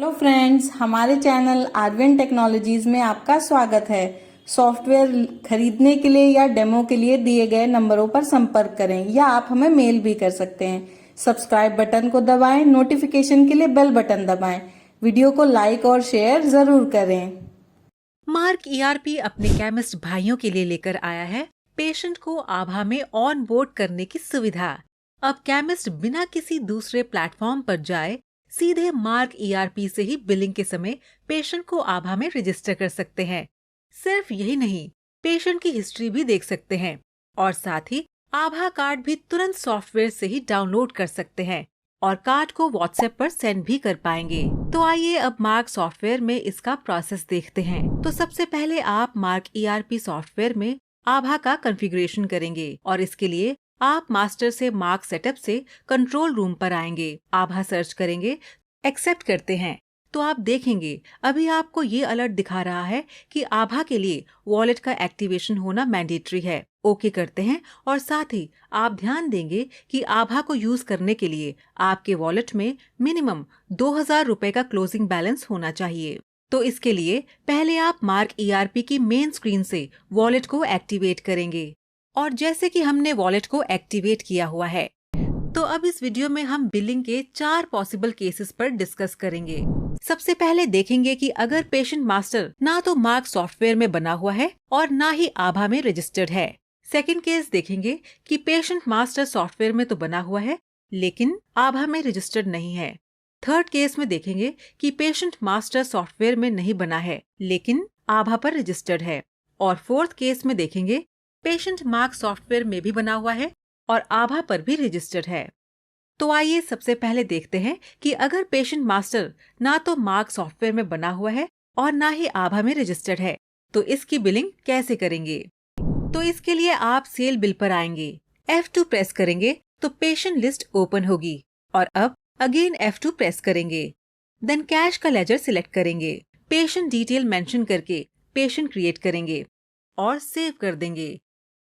Hello friends, हमारे channel Arvin technologies में आपका स्वागत है। सॉफ्टवेयर खरीदने के लिए या डेमो के लिए दिए गए नंबरों पर संपर्क करें या आप हमें मेल भी कर सकते हैं। सब्सक्राइब बटन को दबाएं, नोटिफिकेशन के लिए बेल बटन दबाएं। वीडियो को लाइक और शेयर जरूर करें। मार्क ईआरपी अपने केमिस्ट भाइयों के लिए लेकर आया है पेशेंट को आभा में ऑन बोर्ड करने की सुविधा। अब केमिस्ट बिना किसी दूसरे प्लेटफॉर्म पर जाए सीधे मार्क ईआरपी से ही बिलिंग के समय पेशेंट को आभा में रजिस्टर कर सकते हैं। सिर्फ यही नहीं, पेशेंट की हिस्ट्री भी देख सकते हैं और साथ ही आभा कार्ड भी तुरंत सॉफ्टवेयर से ही डाउनलोड कर सकते हैं और कार्ड को व्हाट्सएप पर सेंड भी कर पाएंगे। तो आइए अब मार्क सॉफ्टवेयर में इसका प्रोसेस देखते हैं। तो सबसे पहले आप मार्क ईआरपी सॉफ्टवेयर में आभा का कॉन्फ़िगरेशन करेंगे और इसके लिए आप मास्टर से मार्क सेटअप से कंट्रोल रूम पर आएंगे, आभा सर्च करेंगे, एक्सेप्ट करते हैं तो आप देखेंगे अभी आपको ये अलर्ट दिखा रहा है कि आभा के लिए वॉलेट का एक्टिवेशन होना मैंडेटरी है। ओके करते हैं और साथ ही आप ध्यान देंगे कि आभा को यूज करने के लिए आपके वॉलेट में मिनिमम 2000 रुपए का क्लोजिंग बैलेंस होना चाहिए। तो इसके लिए पहले आप मार्क ईआरपी की मेन स्क्रीन से वॉलेट को एक्टिवेट करेंगे और जैसे कि हमने वॉलेट को एक्टिवेट किया हुआ है तो अब इस वीडियो में हम बिलिंग के 4 पॉसिबल केसेस पर डिस्कस करेंगे। सबसे पहले देखेंगे कि अगर पेशेंट मास्टर ना तो मार्क सॉफ्टवेयर में बना हुआ है और ना ही आभा में रजिस्टर्ड है। सेकंड केस देखेंगे कि पेशेंट मास्टर सॉफ्टवेयर में तो बना हुआ है लेकिन आभा में रजिस्टर्ड नहीं है। थर्ड केस में देखेंगे कि पेशेंट मास्टर सॉफ्टवेयर में नहीं बना है लेकिन आभा पर रजिस्टर्ड है। और फोर्थ केस में देखेंगे पेशेंट मार्क सॉफ्टवेयर में भी बना हुआ है और आभा पर भी रजिस्टर्ड है। तो आइए सबसे पहले देखते हैं कि अगर पेशेंट मास्टर ना तो मार्क सॉफ्टवेयर में बना हुआ है और ना ही आभा में रजिस्टर्ड है तो इसकी बिलिंग कैसे करेंगे। तो इसके लिए आप सेल बिल पर आएंगे, F2 प्रेस करेंगे तो पेशेंट लिस्ट ओपन होगी और अब अगेन F2 प्रेस करेंगे। देन कैश का लेजर सिलेक्ट करेंगे, पेशेंट डिटेल मेंशन करके पेशेंट क्रिएट करेंगे और सेव कर देंगे।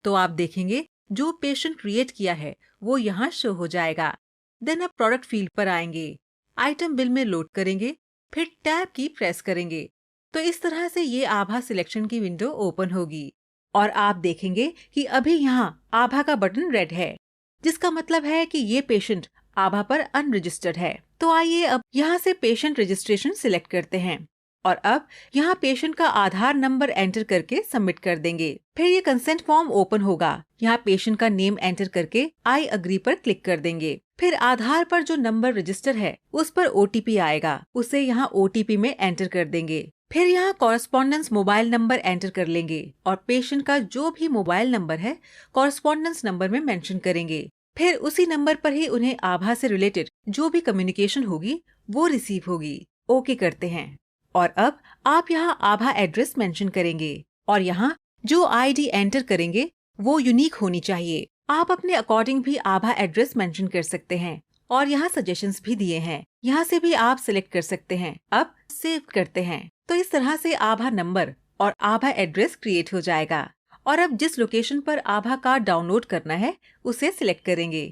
तो आप देखेंगे जो पेशेंट क्रिएट किया है वो यहाँ शो हो जाएगा। देन आप प्रोडक्ट फील्ड पर आएंगे, आइटम बिल में लोड करेंगे, फिर टैब की प्रेस करेंगे तो इस तरह से ये आभा सिलेक्शन की विंडो ओपन होगी और आप देखेंगे कि अभी यहाँ आभा का बटन रेड है जिसका मतलब है कि ये पेशेंट आभा पर अनरजिस्टर्ड है। तो आइए अब यहाँ से पेशेंट रजिस्ट्रेशन सिलेक्ट करते हैं और अब यहाँ पेशेंट का आधार नंबर एंटर करके सबमिट कर देंगे। फिर ये कंसेंट फॉर्म ओपन होगा, यहाँ पेशेंट का नेम एंटर करके आई अग्री पर क्लिक कर देंगे। फिर आधार पर जो नंबर रजिस्टर है उस पर OTP आएगा, उसे यहाँ OTP में एंटर कर देंगे। फिर यहाँ कॉरेस्पॉन्डेंस मोबाइल नंबर एंटर कर लेंगे और पेशेंट का जो भी मोबाइल नंबर है कॉरेस्पॉन्डेंस नंबर में मेंशन करेंगे। फिर उसी नंबर पर ही उन्हें आभा से रिलेटेड जो भी कम्युनिकेशन होगी वो रिसीव होगी। ओके करते हैं और अब आप यहाँ आभा एड्रेस मेंशन करेंगे और यहाँ जो ID एंटर करेंगे वो यूनिक होनी चाहिए। आप अपने अकॉर्डिंग भी आभा एड्रेस मेंशन कर सकते हैं और यहाँ सजेशंस भी दिए हैं, यहाँ से भी आप सिलेक्ट कर सकते हैं। अब सेव करते हैं तो इस तरह से आभा नंबर और आभा एड्रेस क्रिएट हो जाएगा और अब जिस लोकेशन पर आभा कार्ड डाउनलोड करना है उसे सिलेक्ट करेंगे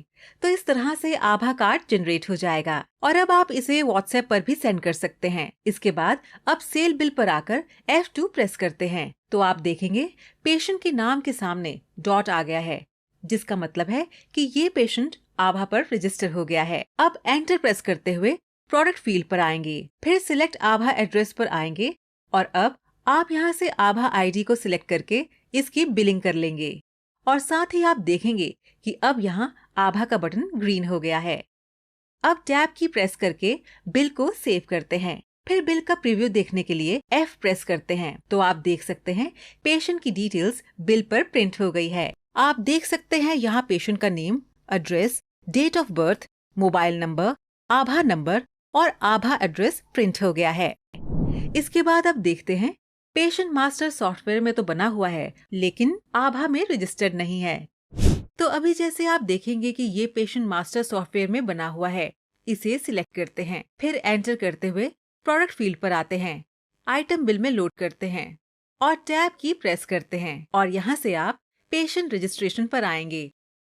तो इस तरह से आभा कार्ड जनरेट हो जाएगा और अब आप इसे व्हाट्सएप पर भी सेंड कर सकते हैं। इसके बाद अब सेल बिल पर आकर F2 प्रेस करते हैं तो आप देखेंगे पेशेंट के नाम के सामने डॉट आ गया है जिसका मतलब है कि ये पेशेंट आभा पर रजिस्टर हो गया है। अब एंटर प्रेस करते हुए प्रोडक्ट फील्ड पर आएंगे, फिर सिलेक्ट आभा एड्रेस पर आएंगे और अब आप यहाँ से आभा ID को सिलेक्ट करके इसकी बिलिंग कर लेंगे और साथ ही आप देखेंगे कि अब यहाँ आभा का बटन ग्रीन हो गया है। अब टैब की प्रेस करके बिल को सेव करते हैं। फिर बिल का प्रीव्यू देखने के लिए F प्रेस करते हैं तो आप देख सकते हैं पेशेंट की डिटेल्स बिल पर प्रिंट हो गई है। आप देख सकते हैं यहाँ पेशेंट का name, address, date of birth, mobile number, आभा नंबर और आभा एड्रेस प्रिंट हो गया है। इसके बाद अब देखते हैं पेशेंट मास्टर सॉफ्टवेयर में तो बना हुआ है लेकिन आभा में रजिस्टर्ड नहीं है। तो अभी जैसे आप देखेंगे कि ये पेशेंट मास्टर सॉफ्टवेयर में बना हुआ है, इसे सिलेक्ट करते हैं, फिर एंटर करते हुए प्रोडक्ट फील्ड पर आते हैं, आइटम बिल में लोड करते हैं और टैब की प्रेस करते हैं और यहाँ से आप पेशेंट रजिस्ट्रेशन पर आएंगे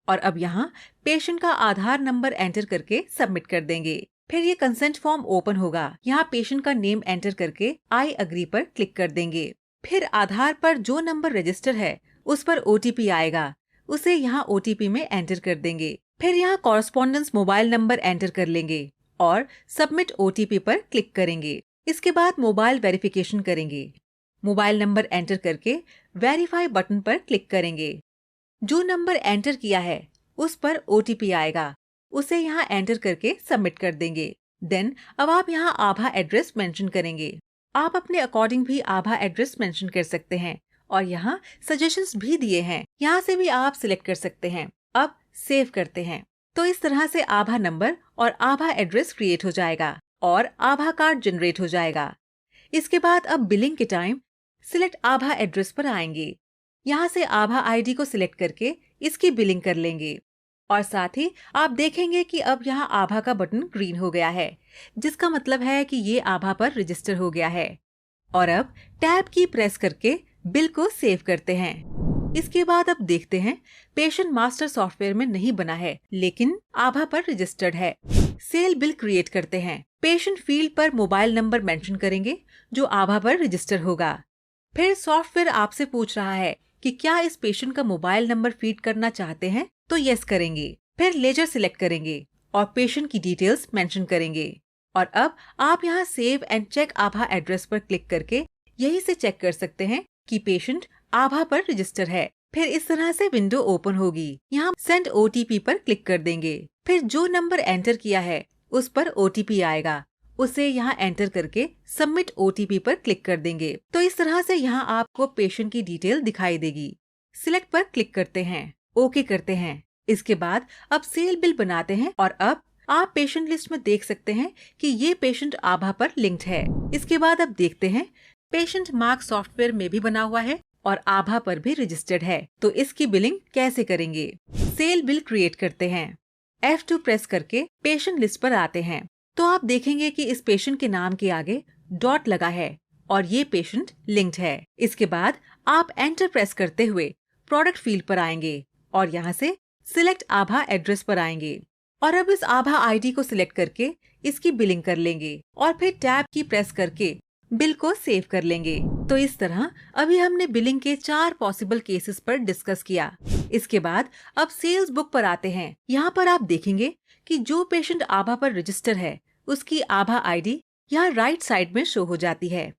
और अब यहाँ पेशेंट का आधार नंबर एंटर करके सबमिट कर देंगे। फिर ये कंसेंट फॉर्म ओपन होगा। यहाँ पेशेंट का नेम एंटर करके आई अग्री पर क्लिक कर देंगे। फिर आधार पर जो नंबर रजिस्टर है उस पर OTP आएगा, उसे यहाँ OTP में एंटर कर देंगे। फिर यहाँ कॉरस्पॉन्डेंस मोबाइल नंबर एंटर कर लेंगे और सबमिट OTP पर क्लिक करेंगे। इसके बाद मोबाइल वेरिफिकेशन करेंगे। मोबाइल नंबर एंटर करके वेरीफाई बटन पर क्लिक करेंगे। जो नंबर एंटर किया है उस पर OTP आएगा, उसे यहाँ एंटर करके सबमिट कर देंगे। देन अब आप यहाँ आभा एड्रेस मेंशन करेंगे। आप अपने अकॉर्डिंग भी आभा एड्रेस मेंशन कर सकते हैं और यहाँ सजेशंस भी दिए हैं, यहाँ से भी आप सिलेक्ट कर सकते हैं। अब सेव करते हैं। तो इस तरह से आभा नंबर और आभा एड्रेस क्रिएट हो जाएगा और आभा कार्ड जनरेट हो जाएगा। इसके बाद अब बिलिंग के टाइम सिलेक्ट आभा एड्रेस पर आएंगे। यहाँ से आभा ID को सिलेक्ट करके इसकी बिलिंग कर लेंगे और साथ ही आप देखेंगे कि अब यहाँ आभा का बटन ग्रीन हो गया है, जिसका मतलब है कि ये आभा पर रजिस्टर हो गया है। और अब टैब की प्रेस करके बिल को सेव करते हैं। इसके बाद अब देखते हैं पेशेंट मास्टर सॉफ्टवेयर में नहीं बना है लेकिन आभा पर रजिस्टर्ड है। सेल बिल क्रिएट करते हैं। पेशेंट फील्ड पर मोबाइल नंबर मेंशन करेंगे जो आभा पर रजिस्टर होगा। फिर सॉफ्टवेयर आपसे पूछ रहा है कि क्या इस पेशेंट का मोबाइल नंबर फीड करना चाहते हैं, तो यस करेंगे। फिर लेजर सिलेक्ट करेंगे और पेशेंट की डिटेल्स मेंशन करेंगे। और अब आप यहाँ सेव एंड चेक आभा एड्रेस पर क्लिक करके यही से चेक कर सकते हैं कि पेशेंट आभा पर रजिस्टर है। फिर इस तरह से विंडो ओपन होगी। यहाँ सेंड OTP पर क्लिक कर देंगे। फिर जो नंबर एंटर किया है उस पर OTP आएगा, उसे यहाँ एंटर करके सबमिट OTP पर क्लिक कर देंगे। तो इस तरह से यहाँ आपको पेशेंट की डिटेल दिखाई देगी। सिलेक्ट पर क्लिक करते हैं, ओके करते हैं। इसके बाद अब सेल बिल बनाते हैं और अब आप पेशेंट लिस्ट में देख सकते हैं कि ये पेशेंट आभा पर लिंक्ड है। इसके बाद अब देखते हैं पेशेंट मार्क सॉफ्टवेयर में भी बना हुआ है और आभा पर भी रजिस्टर्ड है, तो इसकी बिलिंग कैसे करेंगे। सेल बिल क्रिएट करते हैं। F2 प्रेस करके पेशेंट लिस्ट पर आते हैं तो आप देखेंगे कि इस पेशेंट के नाम के आगे डॉट लगा है और ये पेशेंट लिंक्ड है। इसके बाद आप एंटर प्रेस करते हुए प्रोडक्ट फील्ड पर आएंगे और यहाँ से सिलेक्ट आभा एड्रेस पर आएंगे और अब इस आभा ID को सिलेक्ट करके इसकी बिलिंग कर लेंगे और फिर टैब की प्रेस करके बिल को सेव कर लेंगे। तो इस तरह अभी हमने बिलिंग के 4 पॉसिबल केसेस पर डिस्कस किया। इसके बाद अब सेल्स बुक पर आते हैं। यहाँ पर आप देखेंगे कि जो पेशेंट आभा पर रजिस्टर है उसकी आभा ID यहाँ राइट साइड में शो हो जाती है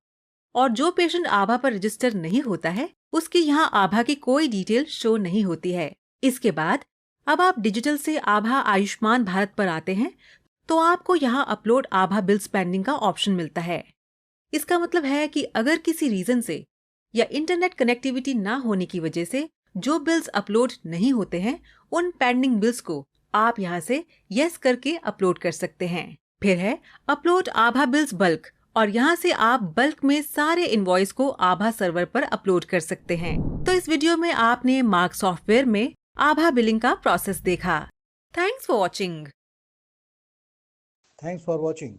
और जो पेशेंट आभा पर रजिस्टर नहीं होता है उसकी यहाँ आभा की कोई डिटेल शो नहीं होती है। इसके बाद अब आप डिजिटल से आभा आयुष्मान भारत पर आते हैं तो आपको यहाँ अपलोड आभा बिल्स पेंडिंग का ऑप्शन मिलता है। इसका मतलब है कि अगर किसी रीजन से या इंटरनेट कनेक्टिविटी ना होने की वजह से जो बिल्स अपलोड नहीं होते हैं उन पेंडिंग बिल्स को आप यहाँ से यस करके अपलोड कर सकते हैं। फिर है अपलोड आभा बिल्स बल्क और यहाँ से आप बल्क में सारे इनवॉइस को आभा सर्वर पर अपलोड कर सकते हैं। तो इस वीडियो में आपने मार्क सॉफ्टवेयर में आभा बिलिंग का प्रोसेस देखा। Thanks for watching. Thanks for watching.